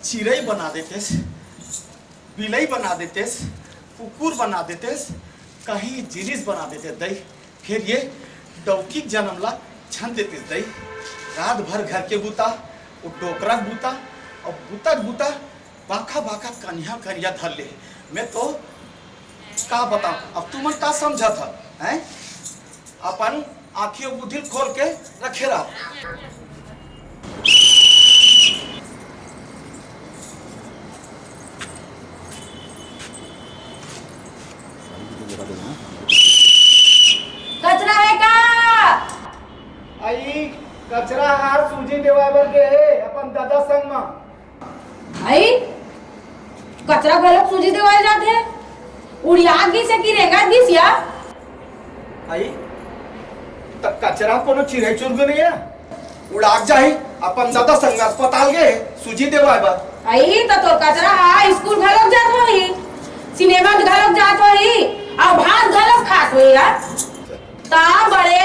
चिड़ै बना देतेस, बिलई बना देतेस, कुकुर बना देतेस, कहीं जिनिस बना देते दई। फिर ये डौकी जन्मला छन देतेस दई। रात भर घर के बुता, वो डोकरा बुता और बुता बुता बाका बाका कन्या कन्या धर ले। मैं तो का बताऊं, अब तुम का समझा था हैं? अपन आँखियों बुद्धि खोल के रखे रहा। कचरा है का? आई कचरा हार सूजी देवाबर के अपन दादा संग में। आई कचरा गलत सूजी देवाए जाते उड़िया गी से की रेगा गी सिया। आई तक कचरा कोनो चिड़ै चुरग नहीं है, उड़ाक जाही अपन दादा संग अस्पताल गे सूजी देवाबर। आई तो कचरा हा स्कूल घलक जात होई, सिनेमा घलक जात होई और भात घलक खात होई यार। ता बड़े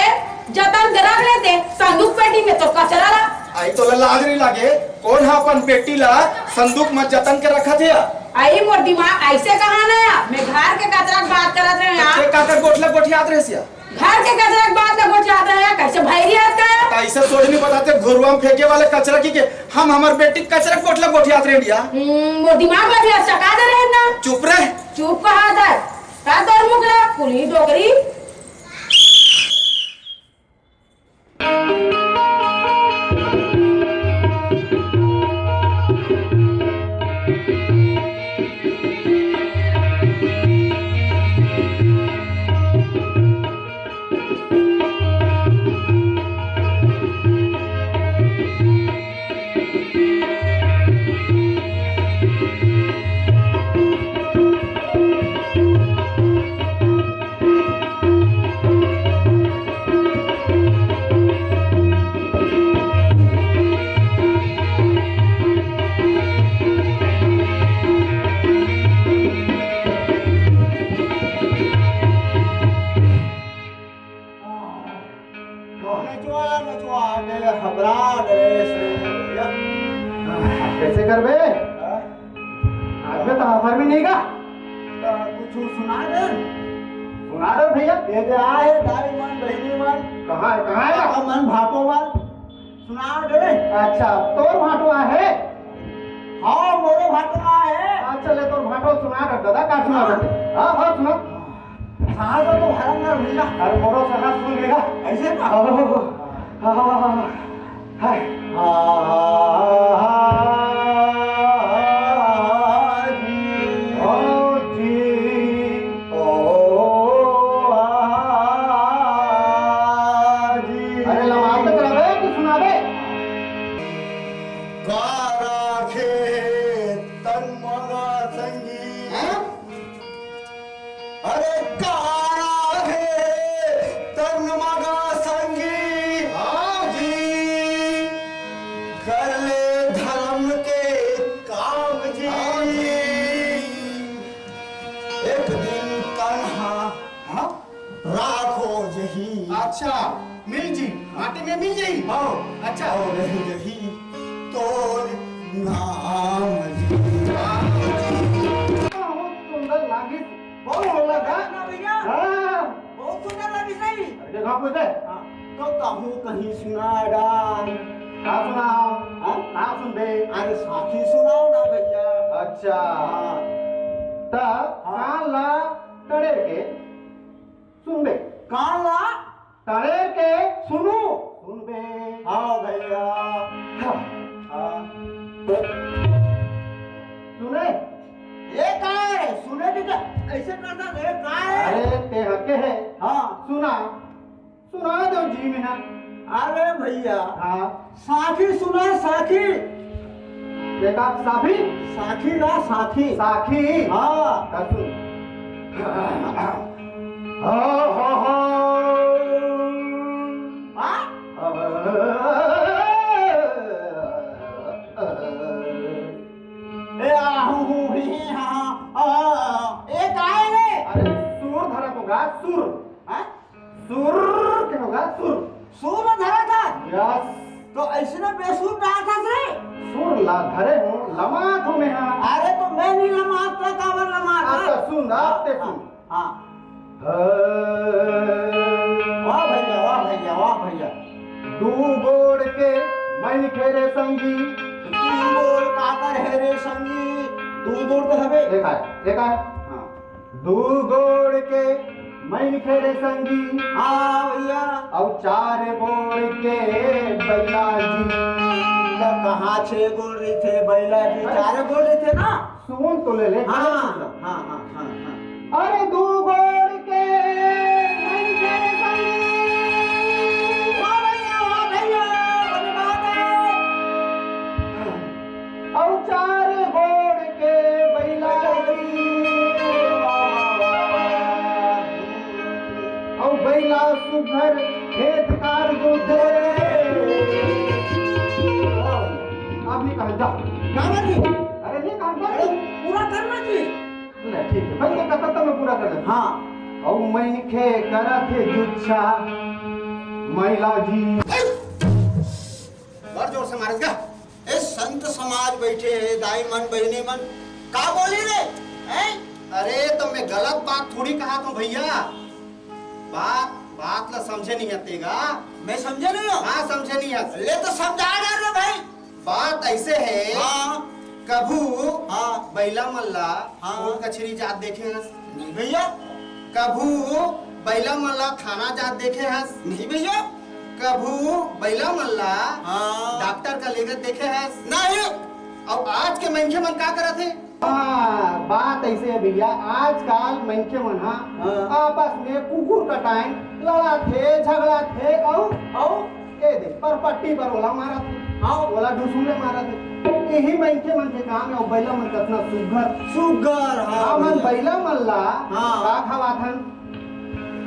जतन के रख लेते संदूक पेटी में, तो कचरा ला। आई तो लाज नहीं लागे, कौन है अपन पेटी ला संदूक में जतन के रखा थे? आई मोर दिमाग ऐसे कहाँ नया, मैं घर के कचरा की बात करत रहे यार। के काकर गोठला गोठियात रहे सिया, घर के कचरा की बात ना गोठियात रहे, कैसे भैरियत का? ऐसे सोच नहीं बताते घुरवा में फेंके वाले कचरा की के हम हमार बेटी कचरा गोठला गोठियात रहे दिया। मोर दिमाग में भी चका दे रहे ना। चुप रहे, चुप कहा दर का दर मुकला कुली डोगरी। कैसे कर बे? आज में तो ऑफर भी नहीं का कुछ सुना दे। सुना दो भैया। ये दे आए दाई मन बहनी मन कहाँ है मन भापो मन सुना दे। अच्छा तोर भाटुआ है। हाँ मोरो भाटो है। अच्छा ले तोर भाटो सुना कर दादा का सुना दे। हाँ हाँ सुना। साहब तो भरम ना भैया। अरे मोरो सना सुन लेगा ऐसे ना। हाँ हाँ हाँ हाय यही अच्छा मिल जी माटी में मिल जाई हाँ अच्छा और यही तो नाम सुंदर लागी बहुत बोला था ना भैया हाँ बहुत सुंदर लगी सही अरे कहाँ पूछे तो कहूँ कहीं सुना डाल कहाँ सुनाओ हाँ? कहाँ सुन बे अरे साथी सुनाओ ना भैया अच्छा हाँ तब कान ला तड़े के सुन बे कान ला तड़े के सुनो सुन बे हाँ भैया हाँ, हाँ सुने ये का है सुने के क्या ऐसे करता ये का है अरे ते हके है हाँ सुना सुना दो जी में ना अरे भैया हाँ साथी सुना साथी देखा साफी साथी ना साथी साखी हाँ कर सुन हो हाँ ए आहू ही हाँ ए का है रे अरे सुर धरा होगा सुर हाँ सुर क्या होगा सुर सूर धरा था यस तो ऐसे ना बेसूर कहा था रे सुर ला धरे हूँ लमात हूँ मैं हाँ अरे तो मैं नहीं लमाता कावर लमाता अच्छा सुन आपते सुन हाँ वाह भैया वाह भैया दू गोड़ के मन खेरे संगी तीन बोल काकर है रे संगी दू दूर तो हवे देखा है हाँ दू गोड़ के मन खेरे संगी हाँ भैया और चार गोड़ के बैला जी तो कहाँ छे बोल रहे थे बैला जी चार बोल रहे थे ना सुन तो ले हाँ हाँ हाँ हाँ हाँ अरे दू गोड़ के मन खेरे संगी वाह भैया बड़ी बात है और चार गोड़ के बैला जी और बैला सुघर खेत कार जो दे अब नहीं कहा जा कावर जी अरे नहीं कहा अरे पूरा करना जी ले ठीक है भाई ये कथा तो मैं पूरा कर देता हाँ और मैं खे करा थे जुच्छा महिला जी और जोर से मारेगा ए संत समाज बैठे है दाई मन बहनी मन का बोली रे हैं अरे तो मैं गलत बात थोड़ी कहा तो भैया बात ला समझे नहीं आतेगा मैं समझे नहीं हूँ हाँ समझे नहीं आते ले तो समझा डाल रे भाई बात ऐसे है हाँ कभू हाँ बैला मल्ला हाँ। फूल कचरी जात देखे हंस नहीं भैया कभू बैला मल्ला थाना जात देखे हंस नहीं भैया कभू बैला मल्ला हाँ डॉक्टर का लेकर देखे हंस नहीं और आज के मनखे मन का करत है हाँ बात ऐसे है भैया आजकल मनके मन हाँ हाँ। आपस में कुकुर का टाइम लड़ा थे झगड़ा थे और ये देख पर पट्टी पर ओला मारा थे हाँ ओला ढूसुले मारा थे यही मनके मन के काम है और बैला मन कतना सुघर सुगर हाँ मन भैया। बैला मल्ला हाँ। का खवा थन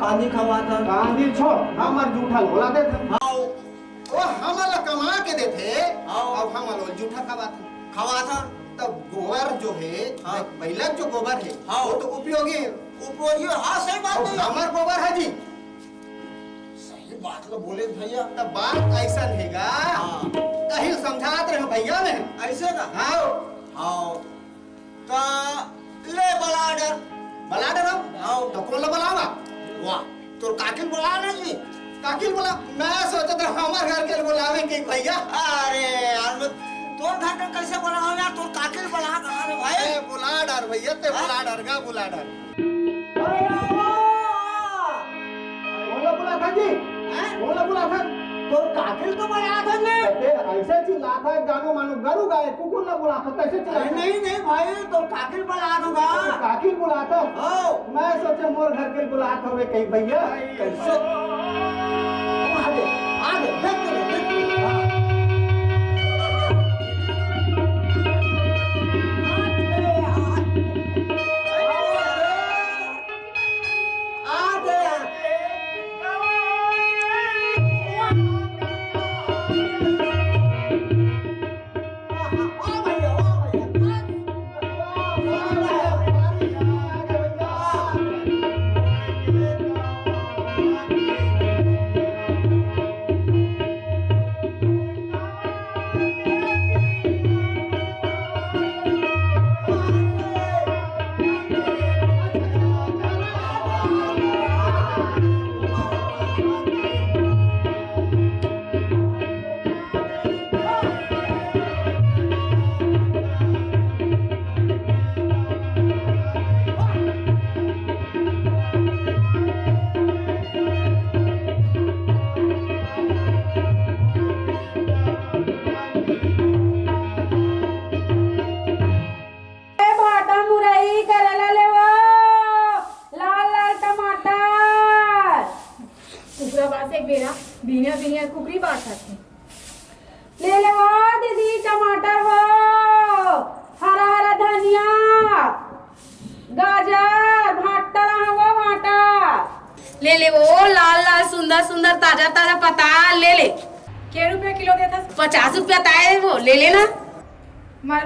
कांदी खवा था कांदी छोड़ हमर जूठा ओला दे थन हाँ वो हमला कमा के देते हाँ। अब हमला जूठा खा बात खवा था तब गोबर जो है हाँ। महिला जो गोबर है हाँ। वो तो उपयोगी है उपयोगी हाँ सही बात और है हमार गोबर है जी सही बात तो बोले भैया तब बात ऐसा रहेगा हाँ कहीं समझात रहे भैया में ऐसे ना हाँ हाँ का ले बड़ा डर बला डरो हाँ तो कौन ला बलावा वाह तो काकिल बुला ना जी काकिल बोला मैं सोचा था हमारे घर के बुलावे के भैया अरे यार तोर घर का कैसे बुला यार तोर काकिल बुला अरे भाई ए, बुला डर भैया ते बुला डर का बुला डर ओला बुला था जी ओला बुला था तोर काकिल तो बुला था जी ऐसे चिल्ला था जानो मानो गरु गाय कुकुर ना बुला था कैसे चिल्ला अरे नहीं नहीं भाई तोर काकिल बुला दूंगा काकिल बुलाता ओ मैं सोचे मोर घर के बुलात होवे कहीं भैया कैसे आगे आगे देख पूजा से बेरा बिना बिना कुकरी बांट सकते ले ले वो दीदी टमाटर वो हरा हरा धनिया गाजर भाटा वो भाटा ले ले वो लाल लाल सुंदर सुंदर ताजा ताजा पताल ले ले क्या रुपए किलो देता 50 रुपया ताए वो ले लेना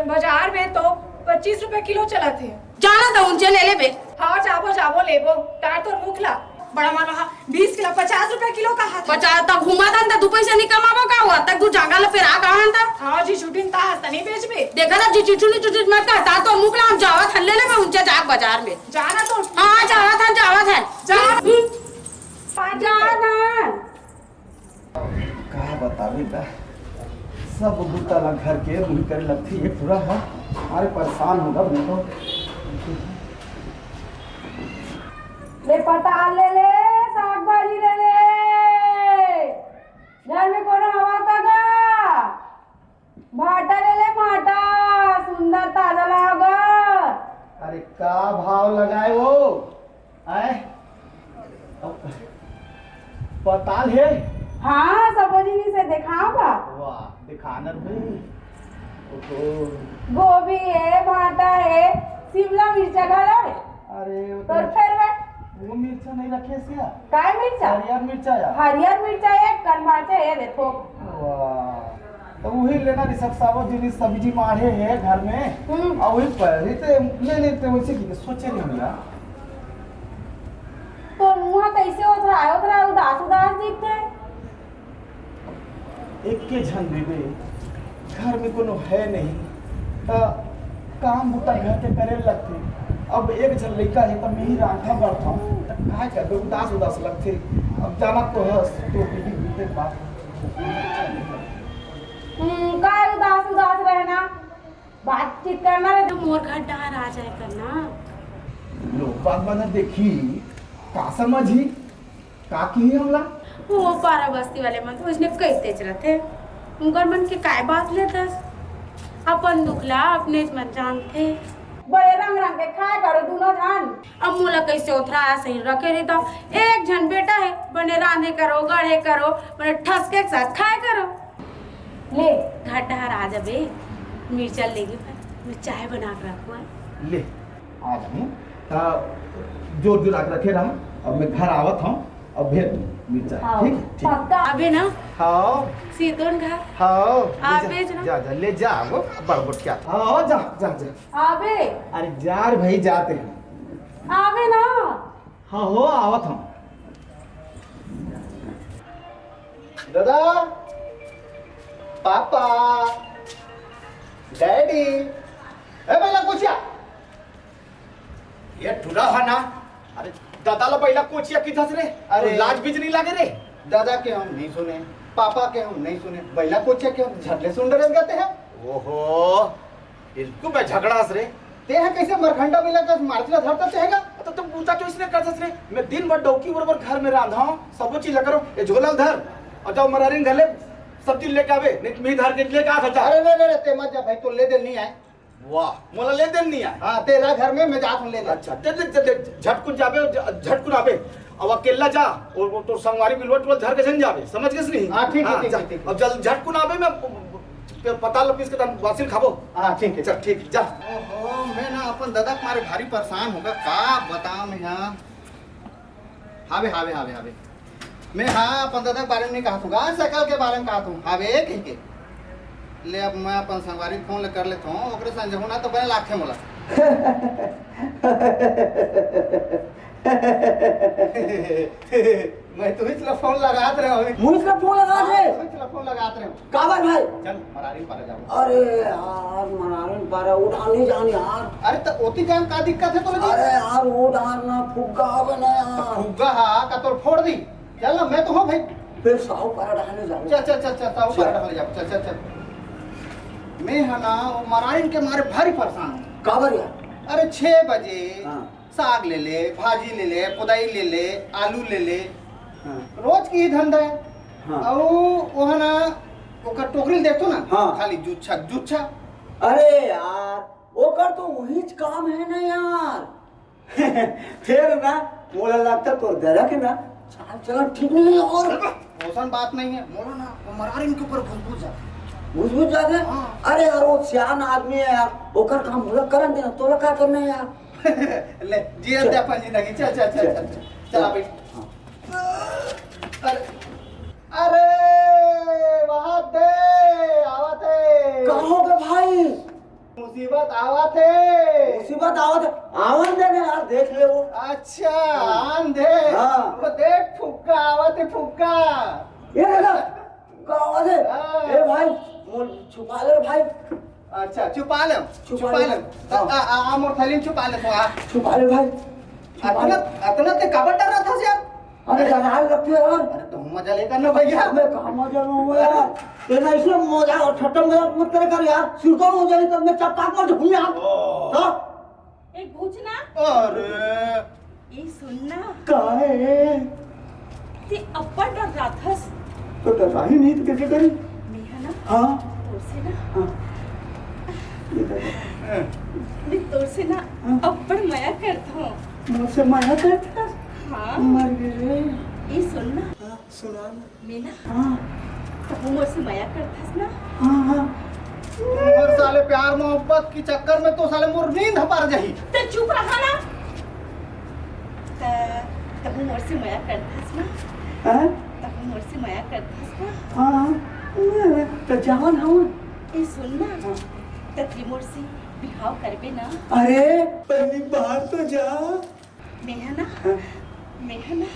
बाजार में तो 25 रुपए किलो चला थे जाना था उनसे ले ले बे हाँ जाबो जाबो लेबो तार तो मुखला बड़ा मार रहा 20 किलो 50 रुपए किलो का हाथ 50 तक घुमा था तू पैसा नहीं कमाबो का हुआ तक तू जंगल पे आ कहां था हां जी शूटिंग ता हस्ता नहीं बेचबे देखा ना जी चिचुनी मत का ता तो मुखला हम जावा था ले ले मैं उनसे जाग बाजार में जाना तो हां जावा था जाना का बतावे बा सब बूता ला घर के मुही करे लगती है पूरा है अरे परेशान होगा मैं तो ले पताल ले ले साग भाजी ले ले घर में कोनो हवा का गा भाटा ले ले भाटा सुंदर ताजा लागा अरे का भाव लगाए वो आए पताल है हाँ सबोजी से दिखाओ बा वाह दिखाना भी गोभी है भाटा है शिमला मिर्चा घाला है अरे तो फिर वो मिर्चा नहीं रखे क्या काय मिर्चा हरियर मिर्चा या हरियर मिर्चा एक कन मिर्चा है देखो वाह तो वही लेना रे सब सावत जिनिस सब्जी माढ़े है घर में और वही पर इते ले लेते वैसे की सोचे नहीं होला तो मुंह कैसे उतरा उदास उदास दिखते एक के झन देवे घर में कोनो है नहीं तो काम बुता घर के करे लगते अब एक जन लड़का है तो मैं ही रांधा बढ़ता हूँ तो काय कर उदास लगते अब जाना तो है तो बीते बात काय उदास रहना बातचीत करना रे तो मोर घर डहार आ जाए करना लोग बात बना देखी का समझी का की हमला वो पारा बस्ती वाले मन तो उसने कहते रहते उनकर मन के काय बात लेते अपन दुखला अपने मन जानते बड़े रंग के खाए करो दोनों जान अब मोला कैसे उतरा सही रखे रही तो एक जन बेटा है बने रांधे करो गढ़े करो बने ठसके के साथ खाए करो ले घर डहार आ जाबे मिर्चा लेगी मैं चाय बना के रखूँ ले आ जाऊँ जोर आग रखे रहा अब मैं घर आवत हूँ अब भेज दूँ मिर्चा ठीक पक्का अबे ना हाँ सीतोन घर हाँ आप भेज ना जा ले जा वो बड़बड़ क्या हाँ जा जा जा आबे अरे जा रे भाई जाते हैं आबे ना हाँ हो आवत हूँ दादा पापा डैडी ए बेला कुछिया ये ठुरा है ना अरे दादा पहिला कोचिया की धस रे अरे लाज बीज नहीं लागे रे दादा के हम नहीं सुने पापा के हम नहीं सुने बैला कोचिया के हम झटले सुन रहे कहते हैं ओहो इनको मैं झगड़ास रे ते है कैसे मरखंडा बैला का मारचला धरता चाहेगा तो तुम पूछा क्यों इसने कर दस रे मैं दिन भर डौकी बराबर घर में रांधा हूं सब चीज करो ये झोला धर और जाओ मरारिन घले सब चीज लेके आवे नहीं मी धर के लेके आ सकता अरे नहीं ते मत जा भाई तो ले दे नहीं आए वाह मोला ले देन नहीं है हां तेरा घर में मैं जात हूं ले दे अच्छा दे झटकुन जाबे झटकुन आवे अब अकेला जा और तो संगवारी बिलवट धर के जन जावे समझ गए नहीं हां ठीक है अब जल झटकुन आवे मैं पता लपीस के तन वासिल खाबो हां ठीक है चल ठीक जा ओहो मैं ना अपन दादा मारे भारी परेशान होगा का बताऊं मैं हां हावे मैं हां अपन दादा के बारे में नहीं कहूंगा सकल के बारे में कहूं हावे कह के ले अब मैं अपन संगवारी फोन कर लेता हूं ओकरे संग होना तो बने लाखे मोला मैं तो इसला फोन लगात रहे हो मुझ का फोन लगा दे इसला फोन लगात रहे हो काबर भाई चल मरारी पर जाओ अरे यार मनारन पारा उठा नहीं जान यार अरे तो ओती जान का दिक्कत है तो अरे यार उठान ना फुग्गा आवे ना यार फुग्गा हा का तोर फोड़ दी चल ना मैं तो हूं भाई फिर साहू पारा डालने जाओ चल ताऊ पर डाल जा चल मैं है ना मराइन के मारे भारी परेशान हूं काबर यार अरे 6 बजे हां साग ले ले भाजी ले ले पुदाई ले ले आलू ले ले हां रोज की ही धंधा है हाँ। और वो है ना ओकर टोकरी देखतो ना हाँ। खाली जुच्छा अरे यार ओकर तो वही काम है ना यार फिर ना बोला लगता तो दरक ना चाल चलन ठीक नहीं है और रोशन बात नहीं है, मोला ना वो मरारी इनके ऊपर भूल जा बुझ जाते। अरे यार वो सियान आदमी है यार, ओकर काम होला करन देना, तोला का करना है यार। ले जी दे अपन जिंदगी, चल चल चल चल चल बेट। अरे वहां दे आवत है। कहाँ हो गए भाई? मुसीबत आवत है। मुसीबत आवत दे यार, देख ले वो। अच्छा आन दे। हाँ। वो देख फुक्का आवत है, फुक्का। ये देखा का आवाज है। ए भाई मोल छुपा ले भाई। अच्छा छुपा ले, छुपा छुपा ले। ले। आ मोर थैली छुपा ले तो आ। छुपा ले भाई। अतना अतना ते काबर डर रहा था यार? अरे डरा लगते यार। अरे तुम मजा लेकर ना भैया। मैं कहाँ मजा लूँ यार? तेरा इसलिए मजा और ठट्टा मजाक मत करे कर यार। सिरका हो जाए तब मैं चपकाक मार दूँ यार। हाँ? एक पूछना, अरे ये सुनना, काहे? ते अब्बा डर रहा था। तो डरा ही नहीं तो कैसे करी? मैं है ना, हाँ तोर से ना, हाँ ये देखो, मैं तोर से ना अब्बड़ माया करता हूँ। मुझसे माया करता है? हाँ, मर गए। ये सुनना, हाँ सुना ना। मैं ना हाँ तब मुझसे माया करता ना। हाँ हाँ। तुम साले प्यार मोहब्बत की चक्कर में तो साले मोर नींद हपार जाही। तो चुप रहा ना। तब मुझसे माया करता ना। हाँ तब मुझसे माया करता ना। हाँ तो जावन हवन। ये सुनना, तब मुझसे बिहाव करबे ना। अरे पहली बार तो जा। मैं है ना, मैं है ना,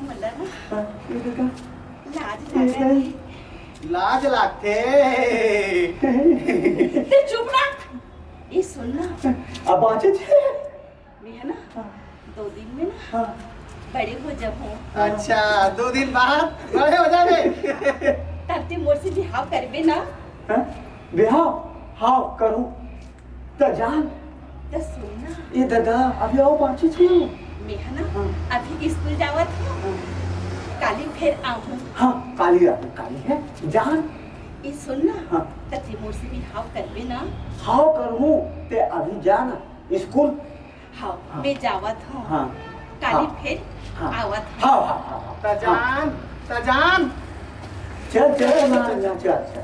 मला ना ये देखा लाज लगा है। लाज लागते। ते चुप ना। ये सुनना, अब बाँचे थे। मैं है ना 2 दिन में ना हाँ बड़े हो जब हूँ, अच्छा 2 दिन बाद बड़े हो जावे। तब ते मोर से बिहाव करबे ना। हाँ बिहाव हाँ करूँ तो जान। तो सुनना, ये दादा अभी आओ बाँचे थे। मैं है ना हाँ। अभी स्कूल जावत हूँ, काली फिर आऊँ। हाँ काली रात काली है जान। ये सुनना, हाँ। तब ते मोर से बिहाव करबे ना। हाँ करूँ ते अभी जाना स्कूल। हाँ, मैं जावत हूँ, हाँ काली हाँ। फिर हाँ आवत हूँ। हाँ हाँ हाँ तजान तजान। चल चल ना चल चल।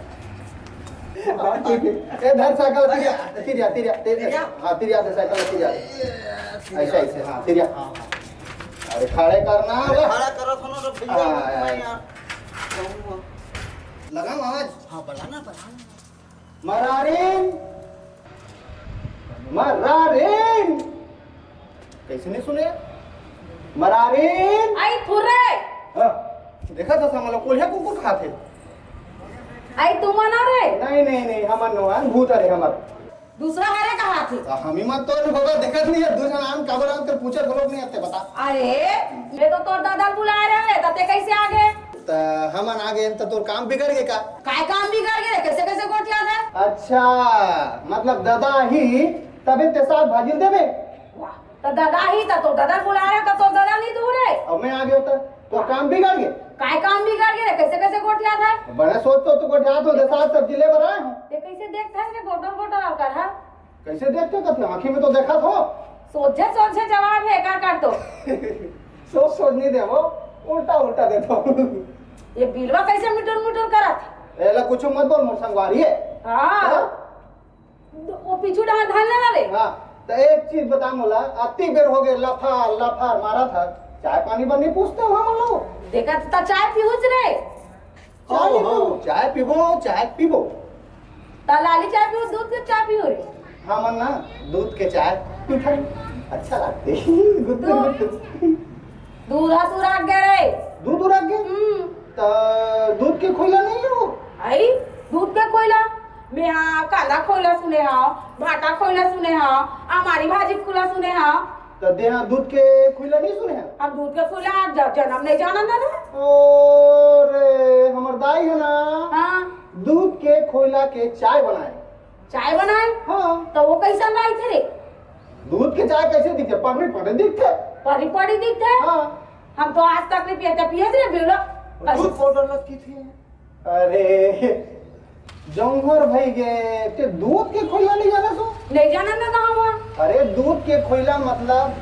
हाँ ठीक है। ए धर साइकिल तिरिया तिरिया तिरिया। हाँ तिरिया दे साइकिल तिरिया। ऐसे ऐसे हाँ तिरिया। अरे खड़े करना। खड़ा करो सुनो तो भैया हाँ, मैं यार लगाओ आवाज। हाँ बढ़ाना बढ़ाना। मरारीन मरारीन। कैसे नहीं सुने? मरारीन। आई थुरे, हाँ, देखा था सामने कोल्हा कुकुर खाते। आई तू मना रे। नहीं नहीं नहीं हमर नवान भूत अरे हमर। दूसरा हरे कहा थे। हम ही मत तो होगा देखत नहीं है। दूसरा नाम काबर नाम कर पूछे लोग नहीं आते बता। अरे ये तो तोर दादा बुला रहे हैं, तते कैसे आ गए? तो हमन आ गए तो तोर काम बिगड़ गए का? काय काम बिगड़ गए? कैसे कैसे गोटिया था? अच्छा मतलब दादा ही तबे ते साथ भाजी देबे। वाह, तो दादा ही था, तो दादा बुला रहे तो दादा नहीं दूर है। अब मैं आ गया तो काम बिगड़ गए। काय काम बिगड़ गए? कैसे कैसे गोटिया था? बड़ा सोच तो को ध्यान तो साथ सब्जी ले बर आए हूं। ये कैसे देखता है गोटर गोटर आकर है? कैसे देखते कथे आंखी में तो देखा थो। सोचे सोचे जवाब है कर तो। सोच सोच नहीं दे वो उल्टा उल्टा दे तो। ये बिलवा कैसे मिटुर मिटुर करा था? एला कुछ मत बोल मोर संगवारी है। हाँ, वो पीछू डाल ढालने वाले। हाँ तो एक चीज बता मोला अति बेर हो गए लफा लफा मारा था। चाय पानी बनी पूछते हो हम लोग। देखा तो चाय पीहुच रे। चाय पीबो। लाली चाय पीहू, दूध के चाय पीहू रे। हाँ मन ना दूध के चाय पीता अच्छा लगते। दूध हाथ रख गए रे। दूध रख गए तो दूध के खोला नहीं है वो। आई दूध के खोला मैं हाँ कांदा खोला सुने हाँ, भाटा खोला सुने हाँ, हमारी भाजी खोला सुने हाँ। तो दे हाँ दूध के खोला नहीं सुने हैं। हम दूध के खोला जन्म नहीं जाना ना। और हमर दाई है ना हाँ, दूध के खोला के चाय बनाए। चाय बनाए हाँ तो वो कैसा लाई थे रे? दूध के चाय कैसे दिखते? पकड़े पकड़े दिखते। पड़ी पड़ी दिखते। हाँ हम तो आज तक नहीं पिए पिए थे बिलो। दूध पाउडर लगती थी। अरे जौहर भाई गे ते दूध के खोला नहीं जाना सो? नहीं जाना ना कहाँ हुआ? अरे दूध के खोला मतलब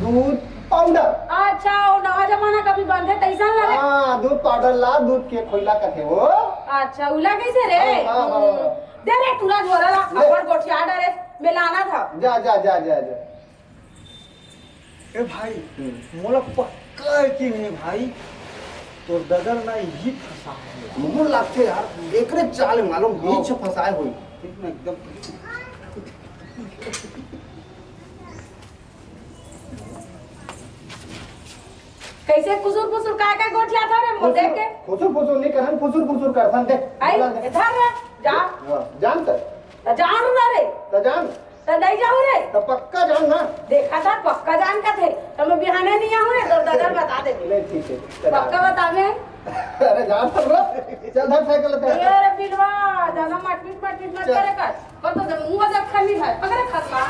दूध पाउडर। अच्छा वो नवा जमाना कभी बंद है तैसा ना रे। हाँ दूध पाउडर ला, दूध के खोइला कथे वो। अच्छा उला कैसे रे? हाँ। दे रे तुरा झोरा ला अपन गोठिया डरे मिलाना था। जा जा जा जा जा। ए भाई मोला पक्का कि नहीं भाई तो ददर ना ही फंसा है। मुंह लागते यार, एकरे चाल मालूम बीच फसाए हुई। ठीक ना एकदम। कैसे फुसुर काय गोठिया था रे मोर देख के? फुसुर नहीं करन, फुसुर करथन दे। आई इधर रे जा। जान त जान ना रे जान तो नहीं जाऊ रे तो पक्का जान ना। देखा था पक्का जान का थे तो मैं बिहाने नहीं आऊँ रे तो दादा बता दे। ले ठीक है पक्का बता में। अरे जान सब लो चल धर साइकिल ले। अरे बिलवा ज्यादा मटमिट मत करे कर तो मुंह जब खाली है पकड़े खसला।